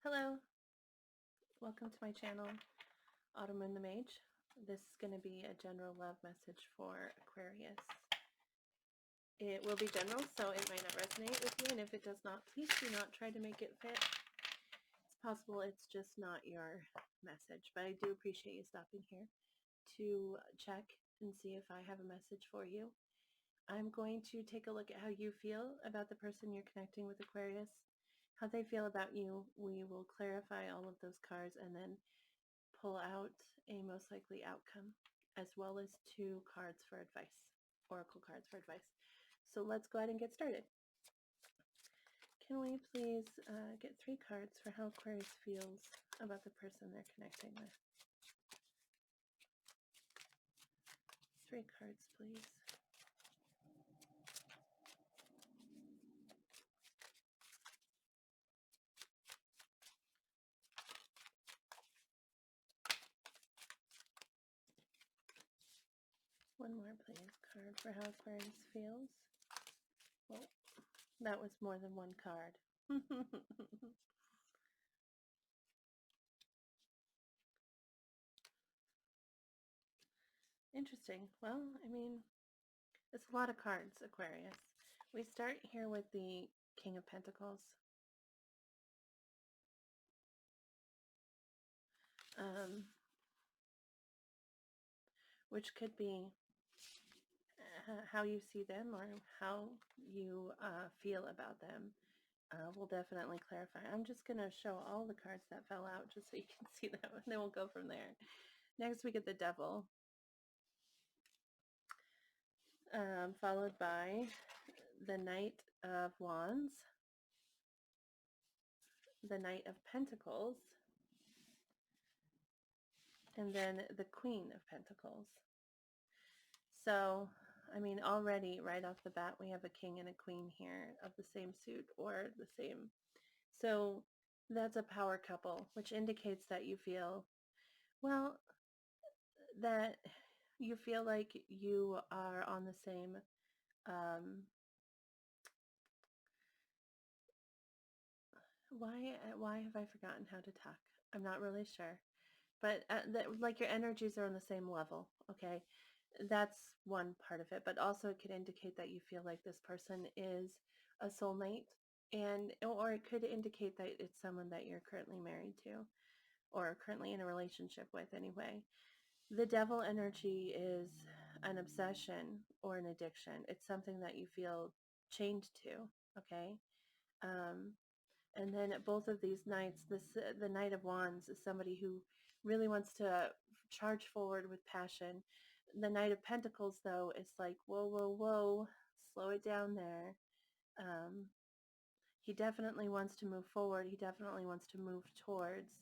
Hello, welcome to my channel, autumnmoonthemage. This is going to be a general love message for Aquarius. It will be general, so it might not resonate with you, and if it does not, please do not try to make it fit. It's possible it's just not your message, but I do appreciate you stopping here to check and see if I have a message for you. I'm going to take a look at how you feel about the person you're connecting with, Aquarius, how they feel about you. We will clarify all of those cards and then pull out a most likely outcome, as well as 2 cards for advice, oracle cards for advice. So let's go ahead and get started. Can we please get 3 cards for how Aquarius feels about the person they're connecting with? 3 cards, please. One more, please. Card for how Aquarius feels. Well, that was more than 1 card. Interesting. Well, I mean, it's a lot of cards, Aquarius. We start here with the King of Pentacles. Which could be how you see them or how you feel about them. We'll definitely clarify. I'm just going to show all the cards that fell out just so you can see them, and then we'll go from there. Next, we get the Devil, followed by the Knight of Wands, the Knight of Pentacles, and then the Queen of Pentacles. So, I mean, already right off the bat, we have a king and a queen here of the same suit or the same. So that's a power couple, which indicates that you feel, well, that you feel like you are on the same, why have I forgotten how to talk? I'm not really sure. But like your energies are on the same level, okay? That's one part of it. But also it could indicate that you feel like this person is a soulmate, or it could indicate that it's someone that you're currently married to or currently in a relationship with anyway. The Devil energy is an obsession or an addiction. It's something that you feel chained to, okay? And then both of these knights, the Knight of Wands is somebody who really wants to charge forward with passion. The Knight of Pentacles, though, is like, whoa, whoa, whoa, slow it down there. He definitely wants to move forward. He definitely wants to move towards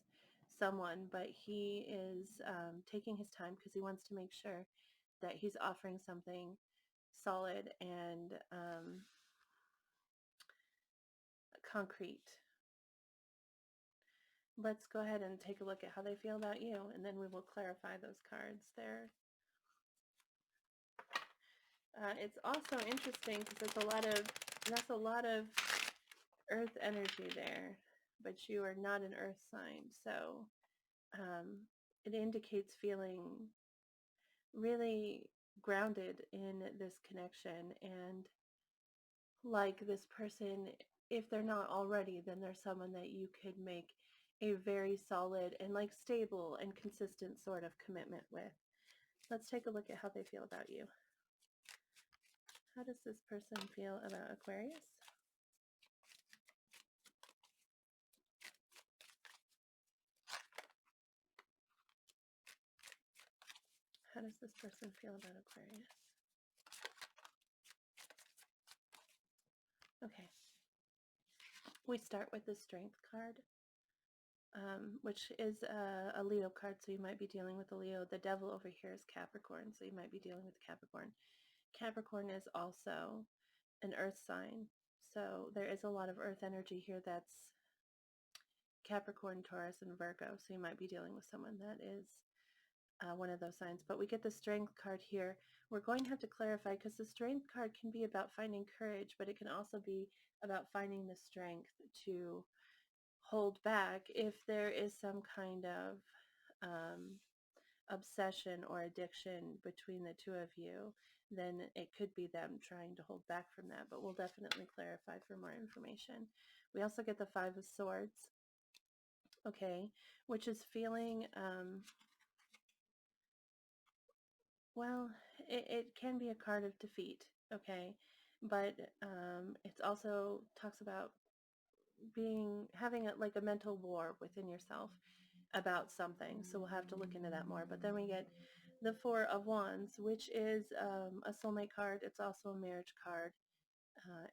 someone, but he is taking his time because he wants to make sure that he's offering something solid and concrete. Let's go ahead and take a look at how they feel about you, and then we will clarify those cards there. It's also interesting because that's a lot of earth energy there, but you are not an earth sign, so it indicates feeling really grounded in this connection, and like this person, if they're not already, then they're someone that you could make a very solid and like stable and consistent sort of commitment with. Let's take a look at how they feel about you. How does this person feel about Aquarius? How does this person feel about Aquarius? Okay. We start with the Strength card, which is a Leo card, so you might be dealing with a Leo. The Devil over here is Capricorn, so you might be dealing with Capricorn. Capricorn is also an earth sign, so there is a lot of earth energy here that's Capricorn, Taurus, and Virgo, so you might be dealing with someone that is one of those signs. But we get the Strength card here. We're going to have to clarify because the Strength card can be about finding courage, but it can also be about finding the strength to hold back, if there is some kind of obsession or addiction between the two of you, then it could be them trying to hold back from that, but we'll definitely clarify for more information. We also get the Five of Swords, okay, which is feeling, well, it can be a card of defeat, okay, but it also talks about having like a mental war within yourself about something. So we'll have to look into that more. But then we get the Four of Wands, which is a soulmate card. It's also a marriage card.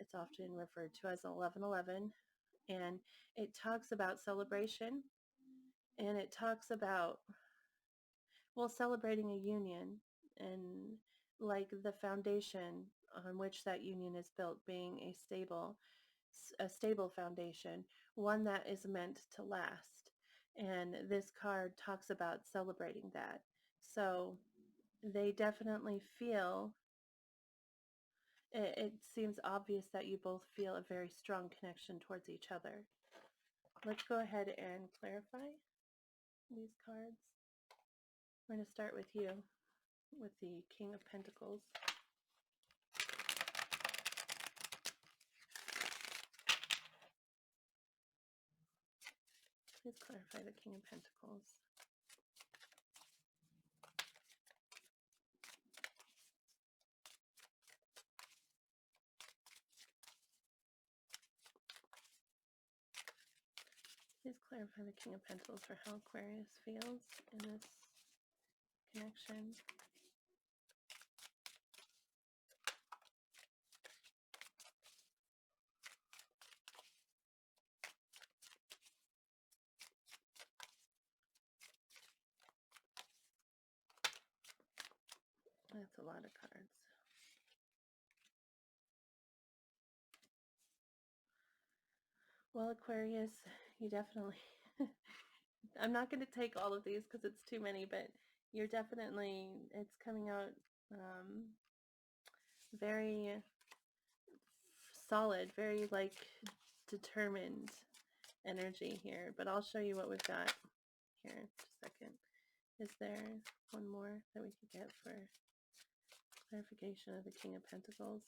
It's often referred to as 1111. And it talks about celebration. And it talks about, well, celebrating a union and like the foundation on which that union is built being a stable foundation, one that is meant to last. And this card talks about celebrating that. So they definitely feel, it seems obvious that you both feel a very strong connection towards each other. Let's go ahead and clarify these cards. We're going to start with you, with the King of Pentacles. Please clarify the King of Pentacles. Please clarify the King of Pentacles for how Aquarius feels in this connection. That's a lot of cards. Well, Aquarius, you definitely, I'm not going to take all of these because it's too many, but you're definitely, it's coming out very solid, very like determined energy here. But I'll show you what we've got here in just a second. Is there one more that we could get for clarification of the King of Pentacles?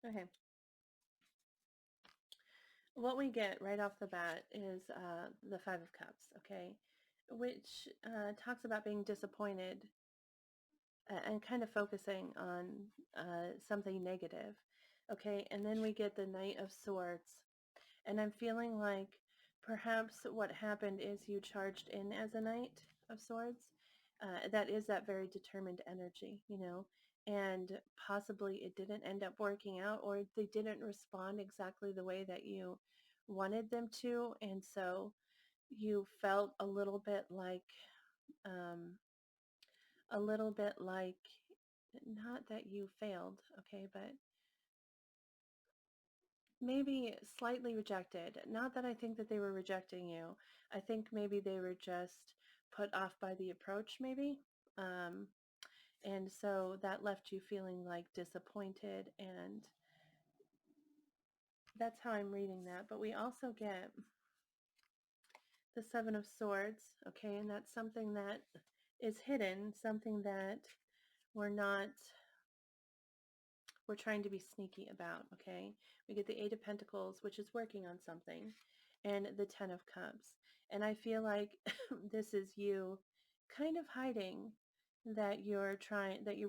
Okay. What we get right off the bat is the Five of Cups, okay, which talks about being disappointed and kind of focusing on something negative, okay, and then we get the Knight of Swords, and I'm feeling like perhaps what happened is you charged in as a Knight of Swords. That is that very determined energy, you know, and possibly it didn't end up working out, or they didn't respond exactly the way that you wanted them to, and so you felt um, a little bit like, not that you failed, okay, but maybe slightly rejected. Not that I think that they were rejecting you. I think maybe they were just put off by the approach, maybe. And so that left you feeling like disappointed, and that's how I'm reading that. But we also get the Seven of Swords, okay, and that's something that is hidden, something that we're not, we're trying to be sneaky about, okay? We get the Eight of Pentacles, which is working on something, and the Ten of Cups. And I feel like this is you kind of hiding that you're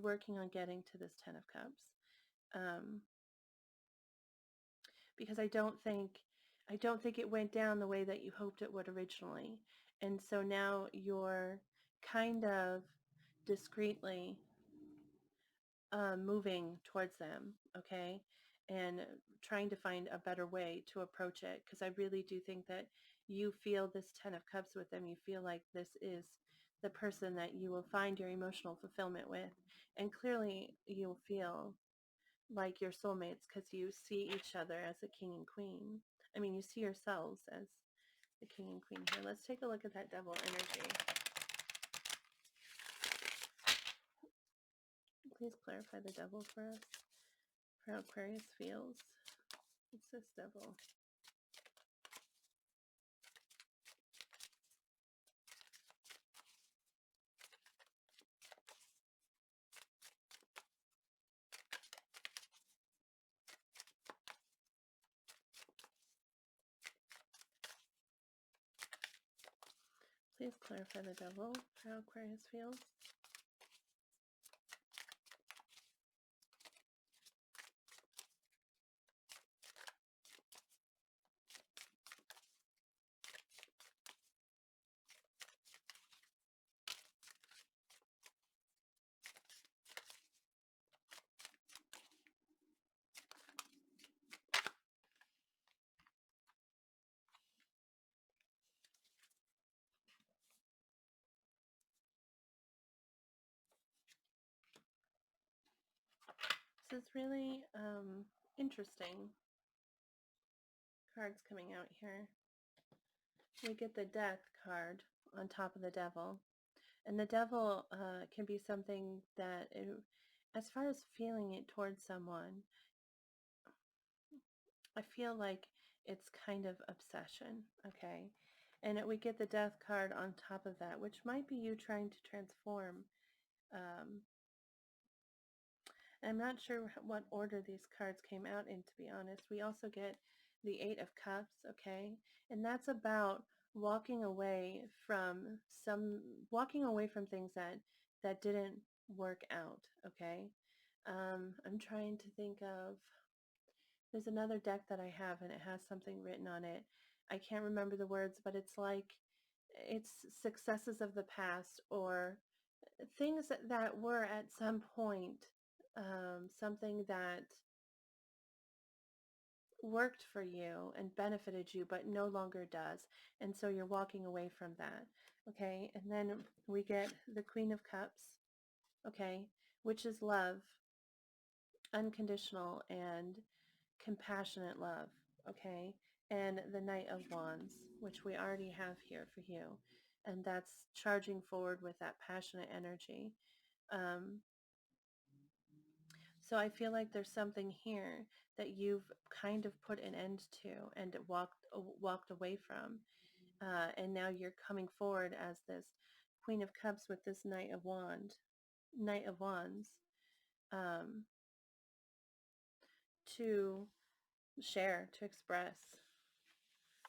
working on getting to this Ten of Cups. Because I don't think it went down the way that you hoped it would originally. And so now you're kind of discreetly moving towards them, okay, and trying to find a better way to approach it, because I really do think that you feel this Ten of Cups with them. You feel like this is the person that you will find your emotional fulfillment with, and clearly you'll feel like your soulmates because you see each other as a king and queen. I mean, you see yourselves as the king and queen here. Let's take a look at that Devil energy. Please clarify the devil for us, for how Aquarius feels. What's this devil? Please clarify the devil for how Aquarius feels. This is really interesting cards coming out here. We get the Death card on top of the devil. And the devil can be something that, as far as feeling it towards someone, I feel like it's kind of obsession, okay? And we get the Death card on top of that, which might be you trying to transform. I'm not sure what order these cards came out in, to be honest. We also get the Eight of Cups, okay? And that's about walking away from things that didn't work out, okay? I'm trying to think of, there's another deck that I have and it has something written on it. I can't remember the words, but it's like, it's successes of the past, or things that were at some point something that worked for you and benefited you but no longer does, and so you're walking away from that, okay? And then we get the Queen of Cups, okay, which is love, unconditional and compassionate love, okay? And the Knight of Wands, which we already have here for you, and that's charging forward with that passionate energy. So I feel like there's something here that you've kind of put an end to and walked away from, and now you're coming forward as this Queen of Cups with this Knight of Wands, um, to share, to express.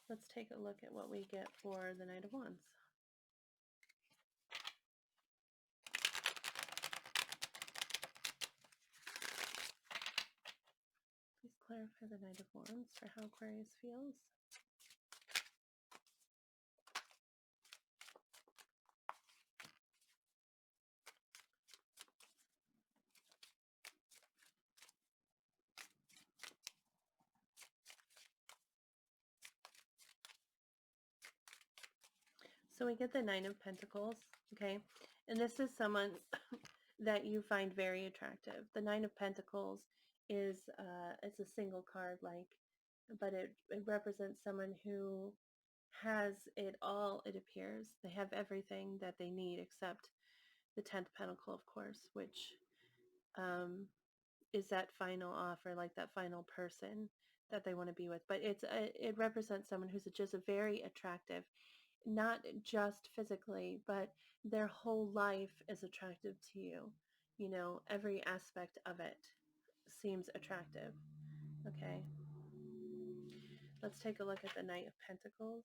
Let's take a look at what we get for the Knight of Wands. Please clarify the Knight of Wands for how Aquarius feels. So we get the Knight of Pentacles, okay? And this is someone that you find very attractive. The Knight of Pentacles is it's a single card, but it represents someone who has it all, it appears. They have everything that they need except the 10th Pentacle, of course, which is that final offer, like that final person that they want to be with. But it represents someone who's just very attractive, not just physically, but their whole life is attractive to you. You know, every aspect of it seems attractive. Okay. Let's take a look at the Knight of Pentacles.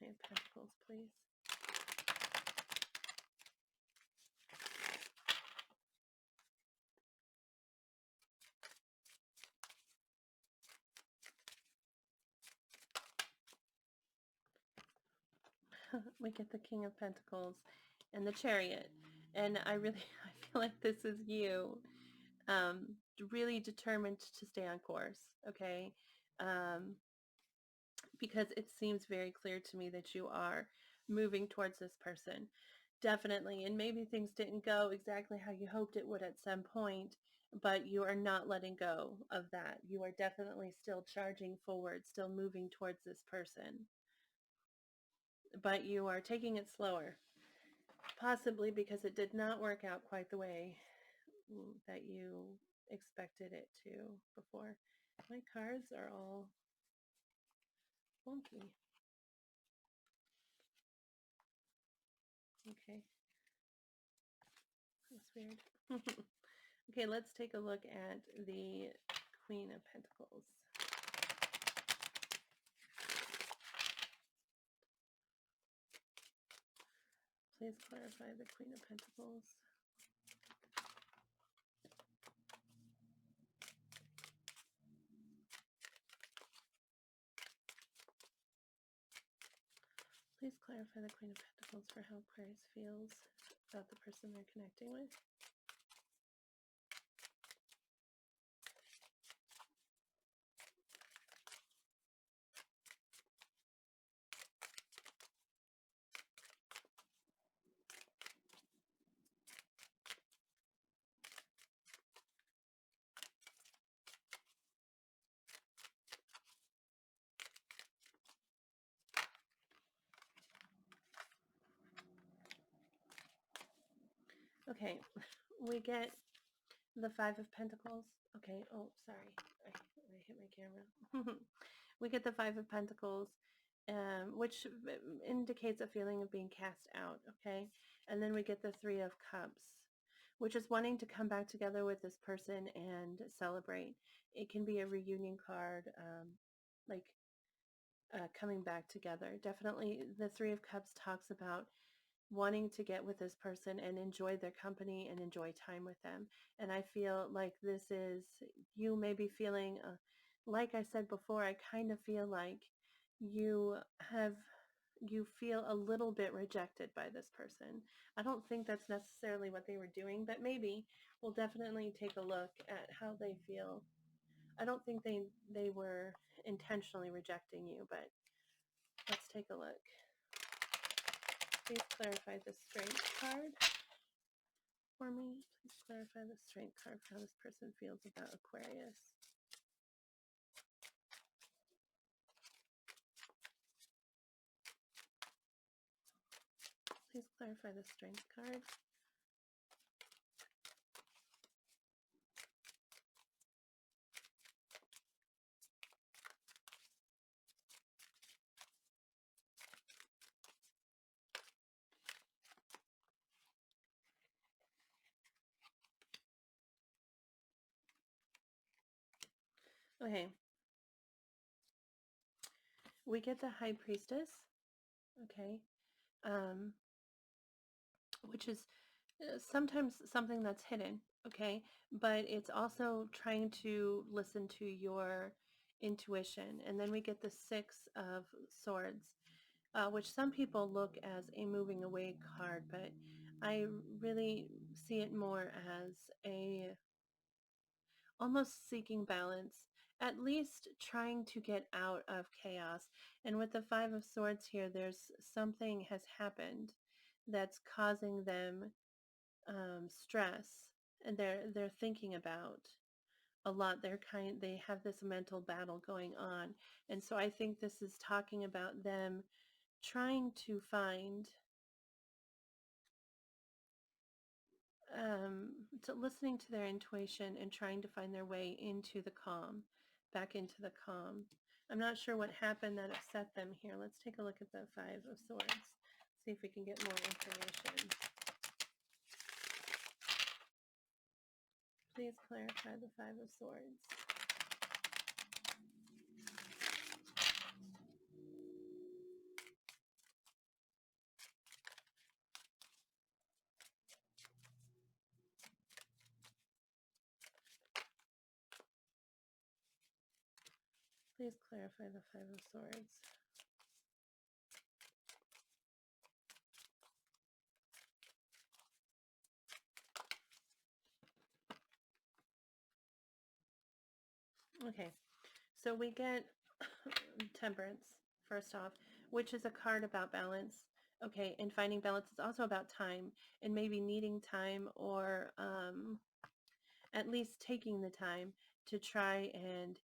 Knight of Pentacles, please. We get the King of Pentacles and the Chariot. And I feel like this is you, really determined to stay on course, okay? Because it seems very clear to me that you are moving towards this person. Definitely. And maybe things didn't go exactly how you hoped it would at some point, but you are not letting go of that. You are definitely still charging forward, still moving towards this person. but you are taking it slower, possibly because it did not work out quite the way that you expected it to before. My cards are all funky. Okay. That's weird. Okay, let's take a look at the Queen of Pentacles. Please clarify the Queen of Pentacles. Please clarify the Queen of Pentacles for how Aquarius feels about the person they're connecting with. Okay, we get the Five of Pentacles. Okay, oh, sorry. I hit my camera. We get the Five of Pentacles, which indicates a feeling of being cast out, okay? And then we get the Three of Cups, which is wanting to come back together with this person and celebrate. It can be a reunion card, like coming back together. Definitely the Three of Cups talks about wanting to get with this person and enjoy their company and enjoy time with them. And I feel like this is, you may be feeling, like I said before, I kind of feel like you feel a little bit rejected by this person. I don't think that's necessarily what they were doing, but maybe we'll definitely take a look at how they feel. I don't think they were intentionally rejecting you, but let's take a look. Please clarify the Strength card for me. Please clarify the Strength card for how this person feels about Aquarius. Please clarify the Strength card. Okay. We get the High Priestess. Okay. Which is sometimes something that's hidden. Okay. But it's also trying to listen to your intuition. And then we get the Six of Swords, which some people look as a moving away card, but I really see it more as a almost seeking balance, at least trying to get out of chaos. And with the Five of Swords here, there's something has happened that's causing them stress, and they're thinking about a lot. They have this mental battle going on, and so I think this is talking about them trying to find listening to their intuition and trying to find their way into the calm, back into the calm. I'm not sure what happened that upset them here. Let's take a look at the Five of Swords, see if we can get more information. Please clarify the Five of Swords. Please clarify the Five of Swords. Okay, so we get Temperance, first off, which is a card about balance. Okay, and finding balance is also about time and maybe needing time, or at least taking the time to try and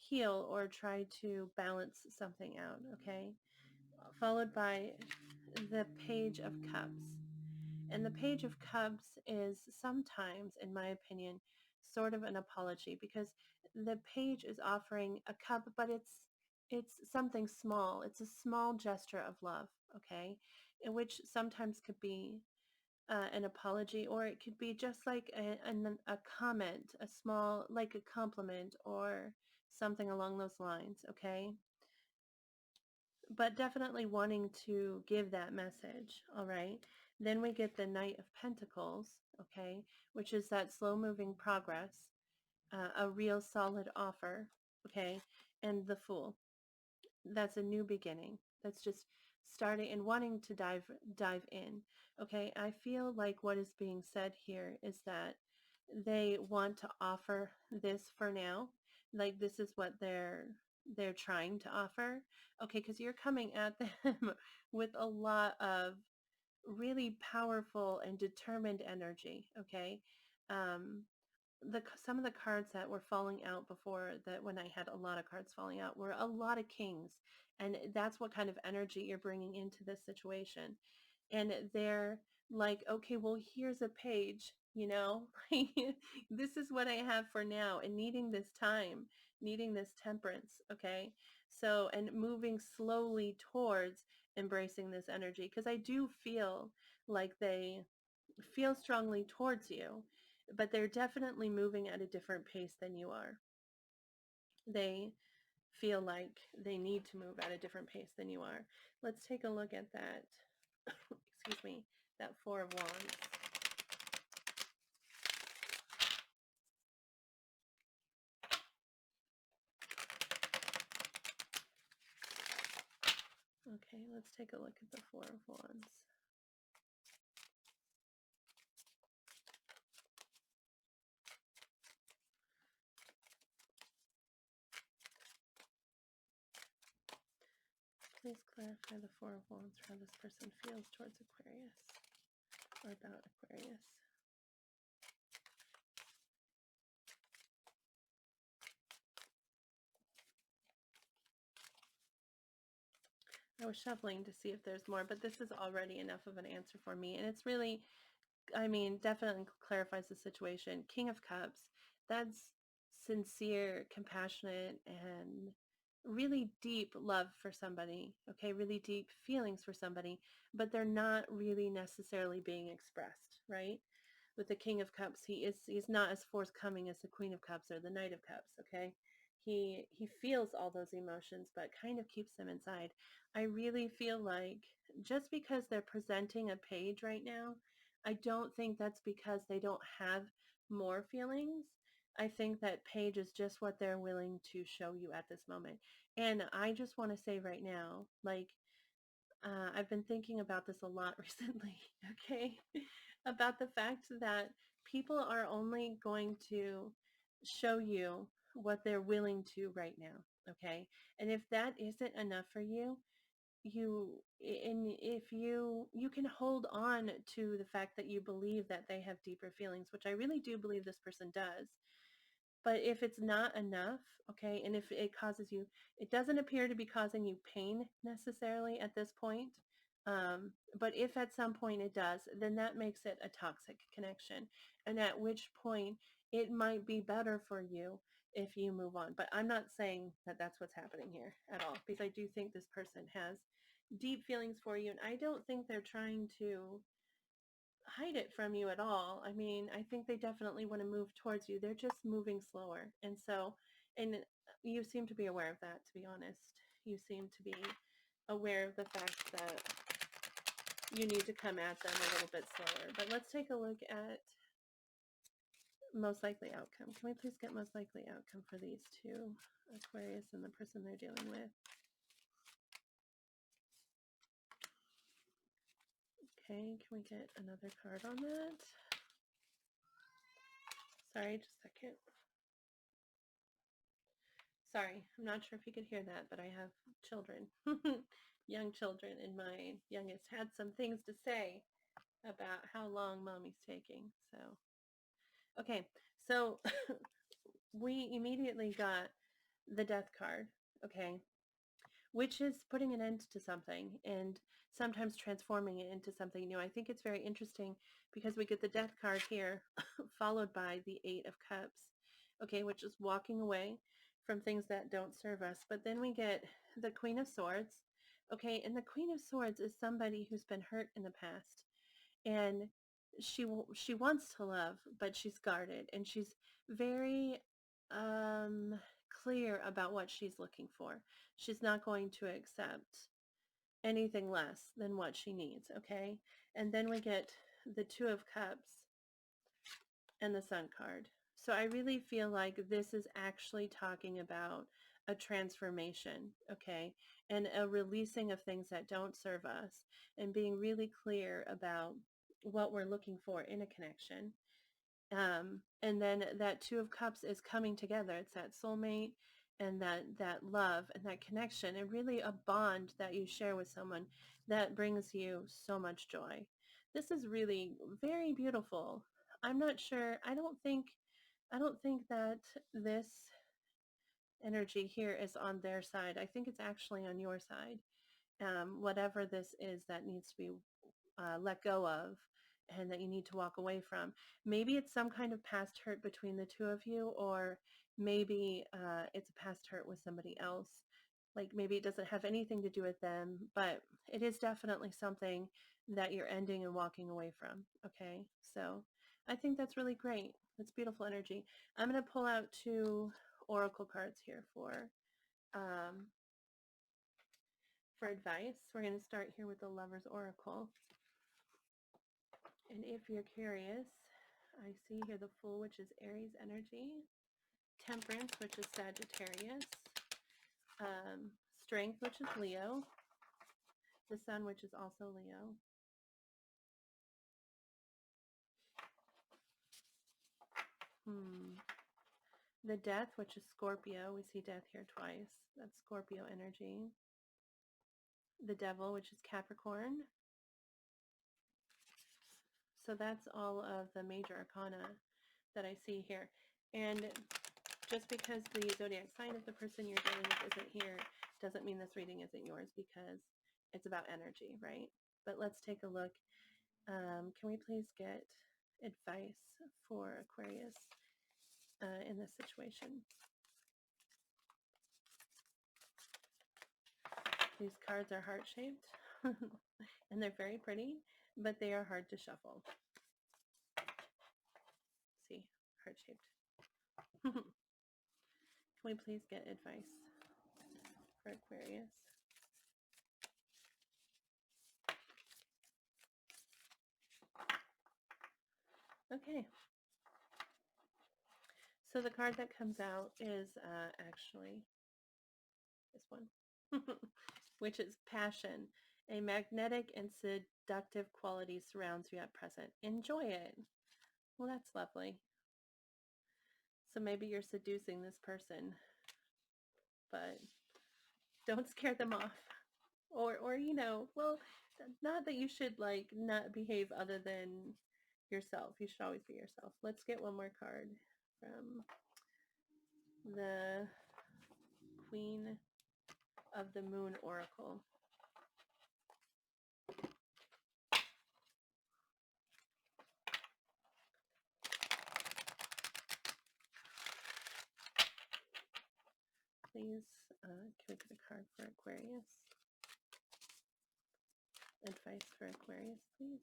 heal or try to balance something out, okay? followed by the Page of Cups. And the Page of Cups is sometimes, in my opinion, sort of an apology, because the page is offering a cup, but it's something small. It's a small gesture of love, okay? In which sometimes could be an apology, or it could be just like a comment, a small, like a compliment or something along those lines, okay? But definitely wanting to give that message, all right? Then we get the Knight of Pentacles, okay, which is that slow moving progress, a real solid offer, okay, and the Fool. That's a new beginning. That's just starting and wanting to dive in. Okay, I feel like what is being said here is that they want to offer this for now. Like this is what they're trying to offer. Okay, because you're coming at them with a lot of really powerful and determined energy. Okay, um, some of the cards that were falling out before, that when I had a lot of cards falling out, were a lot of kings, and that's what kind of energy you're bringing into this situation. And they're like, okay, well, here's a page, you know, this is what I have for now, and needing this time, needing this temperance, okay? So, and moving slowly towards embracing this energy, because I do feel like they feel strongly towards you, but they're definitely moving at a different pace than you are. They feel like they need to move at a different pace than you are. Let's take a look at that. Excuse me, that Four of Wands. Okay, let's take a look at the Four of Wands. Please clarify the Four of Wands for how this person feels towards Aquarius, or about Aquarius. I was shuffling to see if there's more, but this is already enough of an answer for me. And it's really, I mean, definitely clarifies the situation. King of Cups, that's sincere, compassionate, and really deep love for somebody, okay? Really deep feelings for somebody, but they're not really necessarily being expressed, right? With the King of Cups, he's not as forthcoming as the Queen of Cups or the Knight of Cups, okay? He feels all those emotions, but kind of keeps them inside. I really feel like just because they're presenting a page right now, I don't think that's because they don't have more feelings. I think that page is just what they're willing to show you at this moment. And I just want to say right now, like, I've been thinking about this a lot recently, okay? About the fact that people are only going to show you what they're willing to right now, okay? And if that isn't enough for you, and if you can hold on to the fact that you believe that they have deeper feelings, which I really do believe this person does. But if it's not enough, okay, and if it causes you, it doesn't appear to be causing you pain necessarily at this point. But if at some point it does, then that makes it a toxic connection. And at which point it might be better for you if you move on. But I'm not saying that that's what's happening here at all, because I do think this person has deep feelings for you. And I don't think they're trying to hide it from you at all. I mean, I think they definitely want to move towards you. They're just moving slower. And so, and you seem to be aware of that, to be honest. You seem to be aware of the fact that you need to come at them a little bit slower. But let's take a look at most likely outcome. Can we please get most likely outcome for these two, Aquarius and the person they're dealing with? Okay, can we get another card on that? Sorry, just a second. Sorry, I'm not sure if you could hear that, but I have children, young children, and my youngest had some things to say about how long mommy's taking. So, okay, so we immediately got the death card, okay, which is putting an end to something and sometimes transforming it into something new. I think it's very interesting because we get the Death card here, followed by the Eight of Cups, okay, which is walking away from things that don't serve us. But then we get the Queen of Swords, okay, and the Queen of Swords is somebody who's been hurt in the past, and she wants to love, but she's guarded, and she's very clear about what she's looking for. She's not going to accept anything less than what she needs, okay? And then we get the Two of Cups and the Sun card. So I really feel like this is actually talking about a transformation, okay? And a releasing of things that don't serve us and being really clear about what we're looking for in a connection. And then that Two of Cups is coming together. It's that soulmate and that love and that connection, and really a bond that you share with someone that brings you so much joy. This is really very beautiful. I'm not sure. I don't think that this energy here is on their side. I think it's actually on your side. Whatever this is that needs to be let go of and that you need to walk away from. Maybe it's some kind of past hurt between the two of you, or maybe it's a past hurt with somebody else. Like maybe it doesn't have anything to do with them, but it is definitely something that you're ending and walking away from. Okay, so I think that's really great. That's beautiful energy. I'm going to pull out two oracle cards here um, for advice. We're going to start here with the Lover's Oracle. And if you're curious, I see here the Fool, which is Aries energy, Temperance, which is Sagittarius, Strength, which is Leo, the Sun, which is also Leo. The Death, which is Scorpio. We see Death here twice. That's Scorpio energy. The Devil, which is Capricorn. So that's all of the major arcana that I see here. And just because the zodiac sign of the person you're dealing with isn't here doesn't mean this reading isn't yours, because it's about energy, right? But let's take a look. Can we please get advice for Aquarius in this situation? These cards are heart-shaped and they're very pretty, but they are hard to shuffle. See, heart-shaped. Can we please get advice for Aquarius? Okay. So the card that comes out is actually this one, which is Passion. A magnetic and seductive quality surrounds you at present. Enjoy it. Well, that's lovely. So maybe you're seducing this person, but don't scare them off. Or you know, well, not that you should like not behave other than yourself. You should always be yourself. Let's get one more card from the Queen of the Moon Oracle. Please, can we get a card for Aquarius? Advice for Aquarius, please.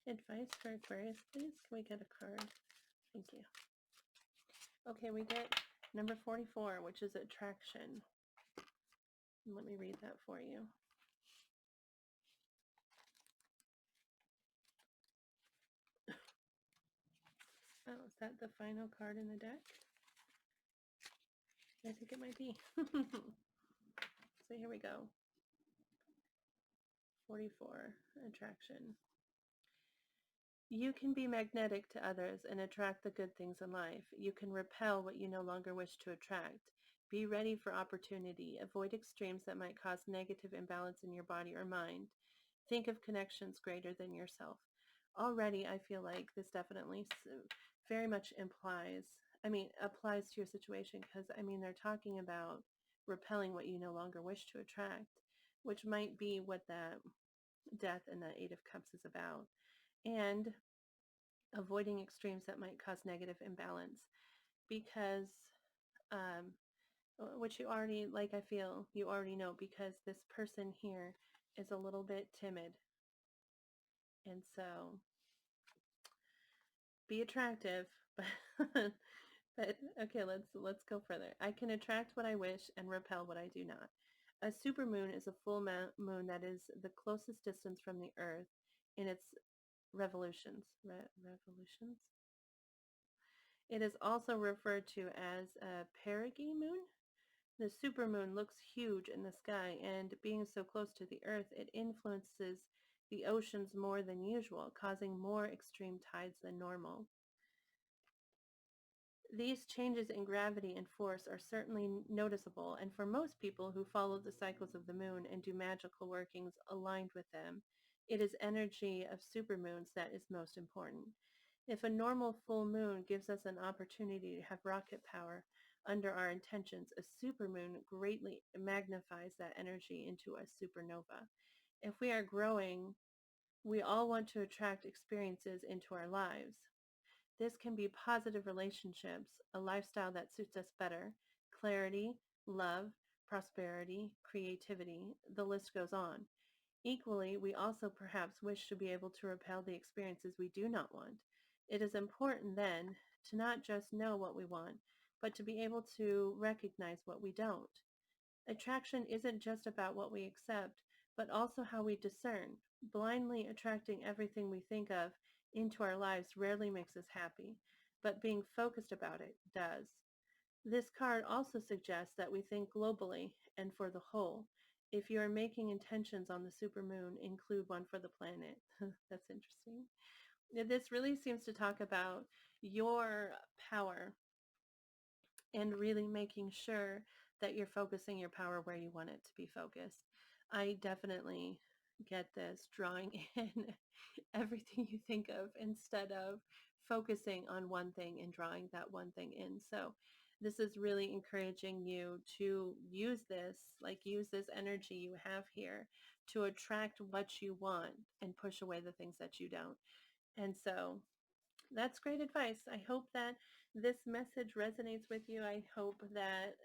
Advice for Aquarius, please. Can we get a card? Thank you. Okay, we get number 44, which is attraction. Let me read that for you. Oh, is that the final card in the deck? I think it might be. So here we go. 44, attraction. You can be magnetic to others and attract the good things in life. You can repel what you no longer wish to attract. Be ready for opportunity. Avoid extremes that might cause negative imbalance in your body or mind. Think of connections greater than yourself. Already, I feel like this definitely very much applies to your situation, because, they're talking about repelling what you no longer wish to attract, which might be what that death and the Eight of Cups is about. And avoiding extremes that might cause negative imbalance, because um, which you already, like, I feel you already know, because this person here is a little bit timid. And so be attractive, but okay, let's go further. I can attract what I wish and repel what I do not. A supermoon is a full moon that is the closest distance from the earth in its revolutions. Revolutions? It is also referred to as a perigee moon. The supermoon looks huge in the sky, and being so close to the earth, it influences the oceans more than usual, causing more extreme tides than normal. These changes in gravity and force are certainly noticeable, and for most people who follow the cycles of the moon and do magical workings aligned with them, it is energy of supermoons that is most important. If a normal full moon gives us an opportunity to have rocket power under our intentions, a supermoon greatly magnifies that energy into a supernova. If we are growing, we all want to attract experiences into our lives. This can be positive relationships, a lifestyle that suits us better, clarity, love, prosperity, creativity, the list goes on. Equally, we also perhaps wish to be able to repel the experiences we do not want. It is important then to not just know what we want, but to be able to recognize what we don't. Attraction isn't just about what we accept, but also how we discern. Blindly attracting everything we think of into our lives rarely makes us happy, but being focused about it does. This card also suggests that we think globally and for the whole. If you are making intentions on the supermoon, include one for the planet. That's interesting. This really seems to talk about your power and really making sure that you're focusing your power where you want it to be focused. I definitely get this, drawing in everything you think of instead of focusing on one thing and drawing that one thing in. So this is really encouraging you to use this energy you have here to attract what you want and push away the things that you don't. And so that's great advice. I hope that this message resonates with you. I hope that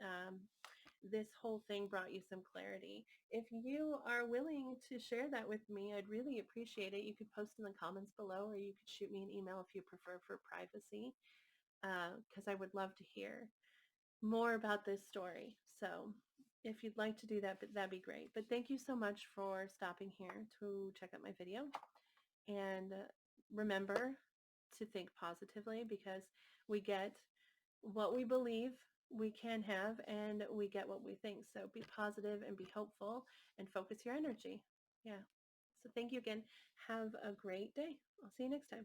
this whole thing brought you some clarity. If you are willing to share that with me, I'd really appreciate it. You could post in the comments below, or you could shoot me an email if you prefer, for privacy, because I would love to hear more about this story. So if you'd like to do that, that'd be great. But thank you so much for stopping here to check out my video. And remember to think positively, because we get what we believe we can have, and we get what we think. So be positive and be hopeful and focus your energy. Yeah. So thank you again. Have a great day. I'll see you next time.